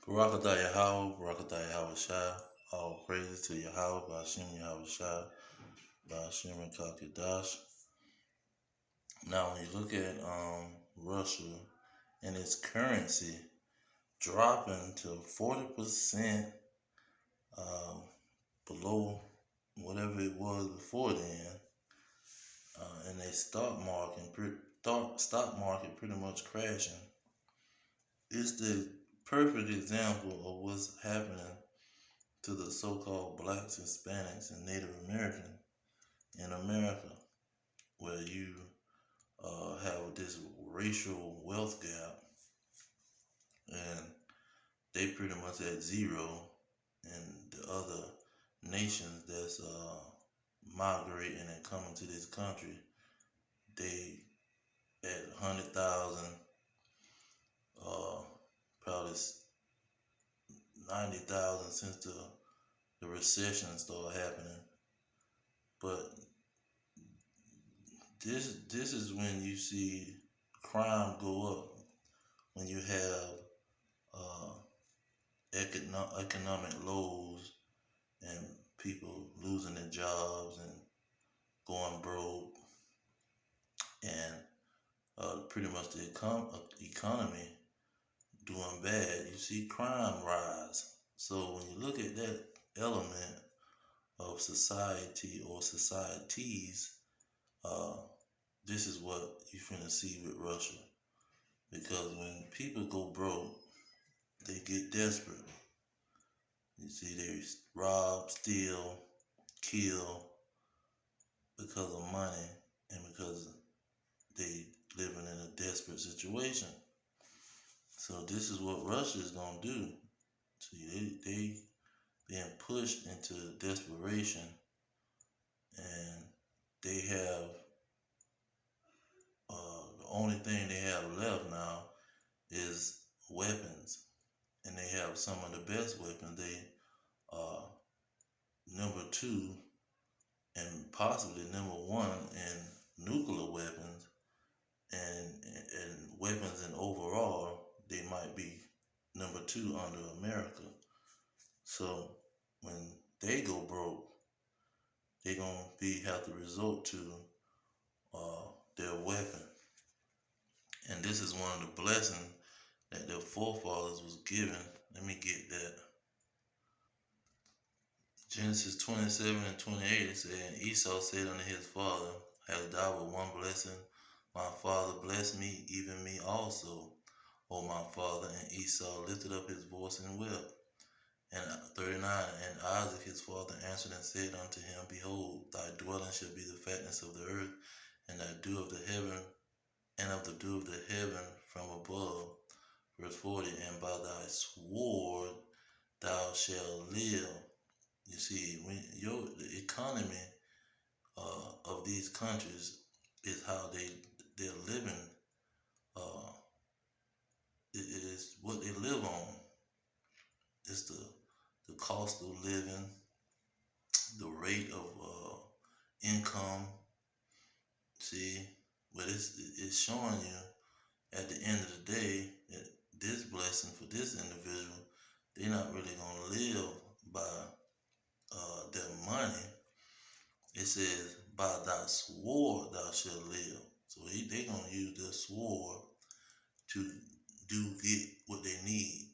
Barakatah Yahweh, Barakatah Yahweh Shai. All praises to Yahweh, Ba'ashem Yahweh Shai, Ba'ashem Kakadash. Now, when you look at Russia and its currency dropping to 40% below whatever it was before then, and they stock market pretty much crashing, it's the perfect example of what's happening to the so-called blacks, Hispanics, and Native American in America, where you have this racial wealth gap, and they pretty much at zero, and the other nations that's migrating and coming to this country, they at 100,000, probably 90,000 since the recession started happening. But this is when you see crime go up, when you have economic lows and people losing their jobs and going broke, and pretty much the economy doing bad. You see crime rise. So when you look at that element of society or societies, uh, this is what you finna see with Russia. Because when people go broke, they get desperate. You see, they rob, steal, kill because of money and because they living in a desperate situation. So this is what Russia is gonna do. See, they being pushed into desperation, and they have the only thing they have left now is weapons, and they have some of the best weapons. They are number two and possibly number one in nuclear weapons, and weapons in overall they might be number two under America. So when they go broke, they're gonna have to resort to their weapon. And this is one of the blessings that their forefathers was given. Let me get that. Genesis 27 and 28, it said, and Esau said unto his father, hast thou but one blessing? My father blessed me, even me also, O my father. And Esau lifted up his voice and wept. And 39, and Isaac his father answered and said unto him, behold, thy dwelling shall be the fatness of the earth, and thy dew of the heaven, and of the dew of the heaven from above. Verse 40, and by thy sword thou shalt live. You see, when the economy of these countries is how they're living. It is what they live on. It's the cost of living, the rate of income. See, but it's showing you at the end of the day that this blessing for this individual, they're not really gonna live by their money. It says, by thy sword thou shalt live. So they're going to use their sword to get what they need.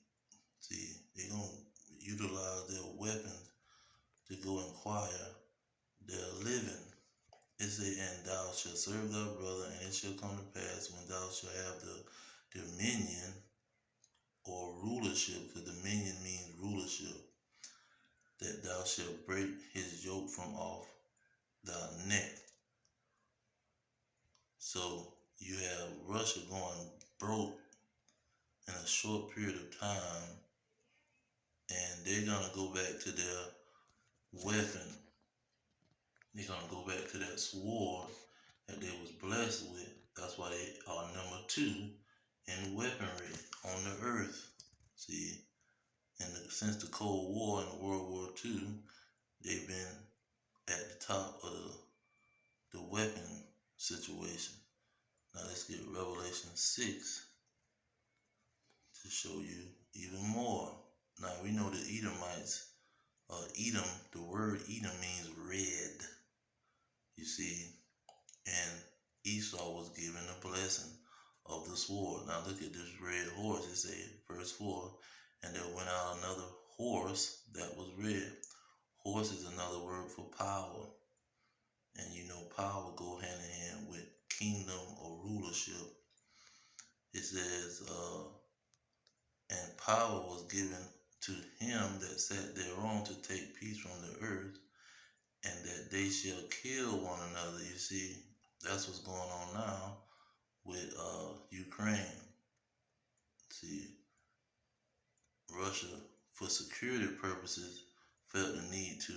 See, they're going to utilize their weapons to go inquire their living. It says, and thou shalt serve thy brother, and it shall come to pass when thou shalt have the dominion or rulership, because dominion means rulership, that thou shalt break his yoke from off thy neck. So you have Russia going broke in a short period of time, and they're gonna go back to their weapon. They're gonna go back to that sword that they was blessed with. That's why they are number two in weaponry on the earth. See, since the Cold War and World War II, they've been at the top of the weapon situation. Now let's get Revelation 6 to show you even more. Now we know the Edomites, Edom, the word Edom means red, you see, and Esau was given the blessing of the sword. Now look at this red horse. It says, verse 4, and there went out another horse that was red. Horse is another word for power. And you know power go hand in hand with kingdom or rulership. It says, and power was given to him that sat thereon to take peace from the earth, and that they shall kill one another. You see, that's what's going on now with Ukraine. See, Russia, for security purposes, felt the need to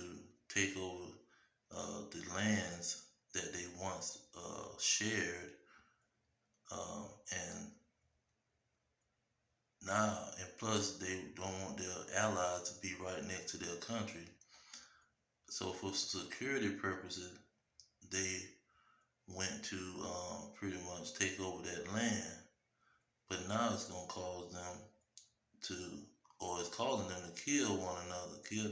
take over the lands that they once shared, and now, and plus they don't want their allies to be right next to their country. So for security purposes, they went to pretty much take over that land. But now it's gonna cause them to, or it's causing them to kill one another, kill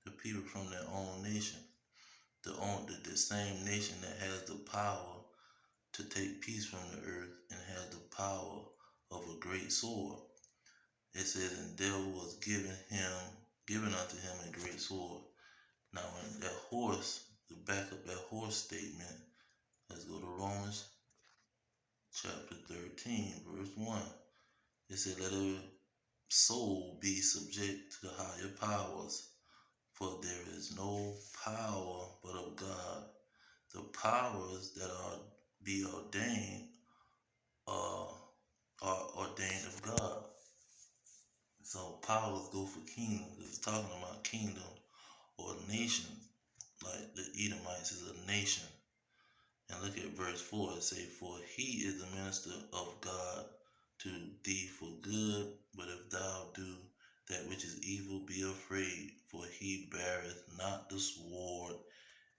the people from their own nation, the same nation that has the power to take peace from the earth and has the power of a great sword. It says, and there was given unto him a great sword. Now, when that horse, to back up that horse statement, let's go to Romans chapter 13, verse 1. It said, let every soul be subject to the higher powers, for there is no power but of God. The powers that are be ordained are ordained of God. So powers go for kingdoms. It's talking about kingdom or nations. Like the Edomites is a nation. And look at verse 4. It says, for he is the minister of God to thee for good, but if thou do that which is evil, be afraid, for he beareth not the sword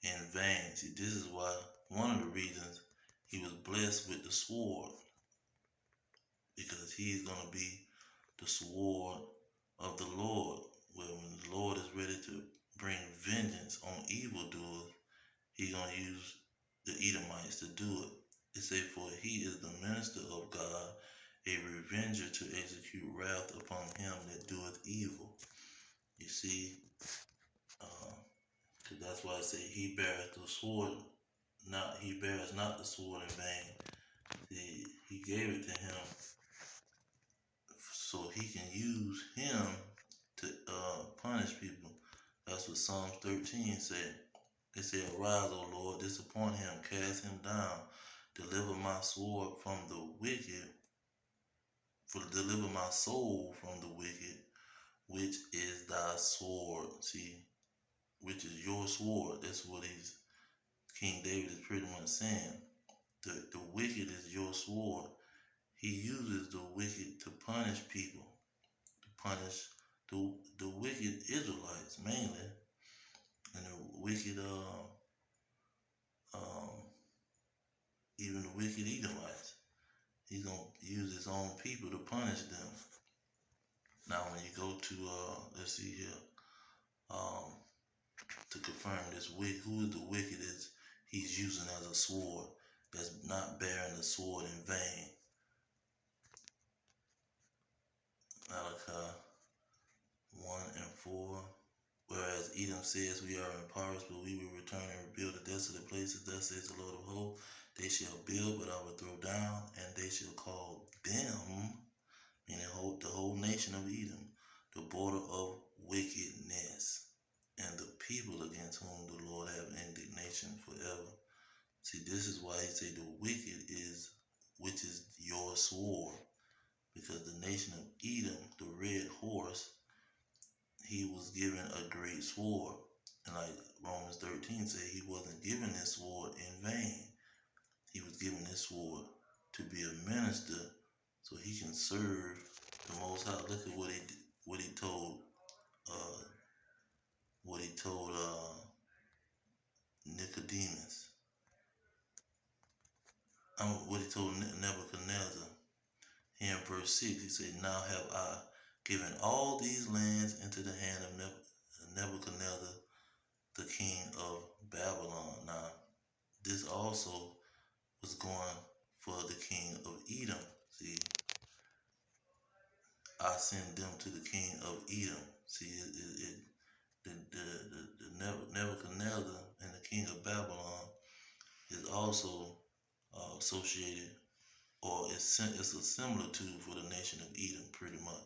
in vain. See, this is why one of the reasons he was blessed with the sword, because he's going to be the sword of the Lord. Well, when the Lord is ready to bring vengeance on evildoers, he's going to use the Edomites to do it. It says, for he is the minister of God, a revenger to execute wrath upon him that doeth evil. You see, cause that's why I say he beareth the sword, he bears not the sword in vain. He gave it to him so he can use him to punish people. That's what Psalms 13 said. It said, arise, O Lord, disappoint him, cast him down, deliver my sword from the wicked, deliver my soul from the wicked, which is thy sword. See, which is your sword. That's what King David is pretty much saying. The wicked is your sword. He uses the wicked to punish people, to punish the wicked Israelites mainly, and the wicked even the wicked Edomites. He's going to use his own people to punish them. Now, when you go to, let's see here, to confirm this wicked, who is the wicked is he's using as a sword, that's not bearing the sword in vain. Malachi 1 and 4. Whereas Edom says, we are impoverished, but we will return and rebuild the desolate places. Thus says the Lord of hosts, they shall build, but I will throw down, and they shall call them, meaning the whole nation of Edom, the border of wickedness, and the people against whom the Lord have indignation forever. See, this is why he say the wicked is, which is your sword, because the nation of Edom, the red horse, he was given a great sword. And like Romans 13 say, he wasn't given this sword in vain. He was given this sword to be a minister so he can serve the Most High. Look at what he told Nicodemus. What he told Nebuchadnezzar. Here in verse 6, he said, now have I giving all these lands into the hand of Nebuchadnezzar, the king of Babylon. Now, this also was going for the king of Edom. See, I send them to the king of Edom. See, the Nebuchadnezzar and the king of Babylon is also associated, or it's a similitude for the nation of Edom, pretty much.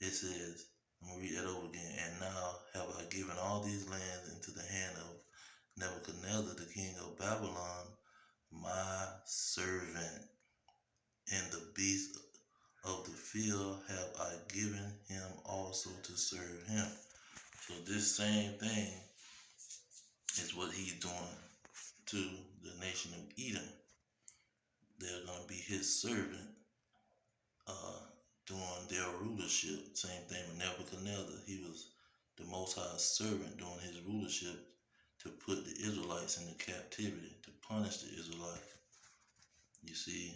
It says, I'm going to read that over again. And now have I given all these lands into the hand of Nebuchadnezzar, the king of Babylon, my servant, and the beasts of the field have I given him also to serve him. So this same thing is what he's doing to the nation of Edom. They're going to be his servant during their rulership. Same thing with Nebuchadnezzar. He was the Most High's servant during his rulership to put the Israelites into captivity, to punish the Israelites. You see,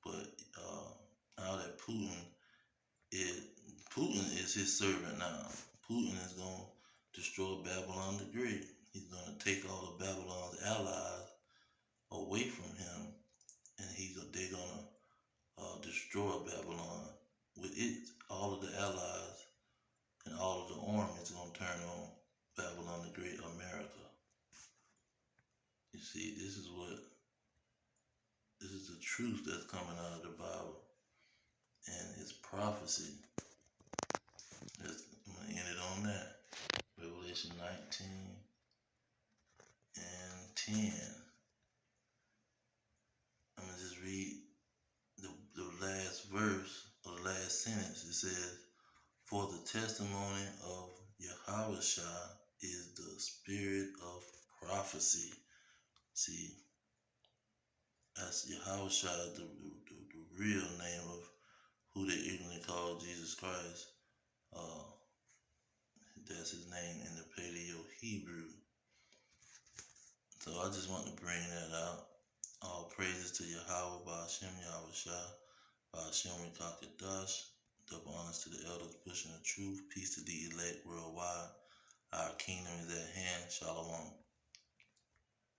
but now that Putin is his servant now. Putin is going to destroy Babylon the Great. He's going to take all of Babylon's allies away from him, and they're going to destroy Babylon. With it, all of the allies and all of the armies are going to turn on Babylon the Great, America. You see, this is the truth that's coming out of the Bible, and it's prophecy. I'm going to end it on that. Revelation 19 and 10. I'm going to just read the last verse, or the last sentence. It says, for the testimony of Yahushua is the spirit of prophecy. See, that's Yahushua, the real name of who they ignorantly call Jesus Christ. That's his name in the Paleo Hebrew. So I just want to bring that out. All praises to Yahweh, Ba'ashem Yahushua, Ba'ashem Rekakadash. Double honors to the elders pushing the truth. Peace to the elect worldwide. Our kingdom is at hand. Shalom.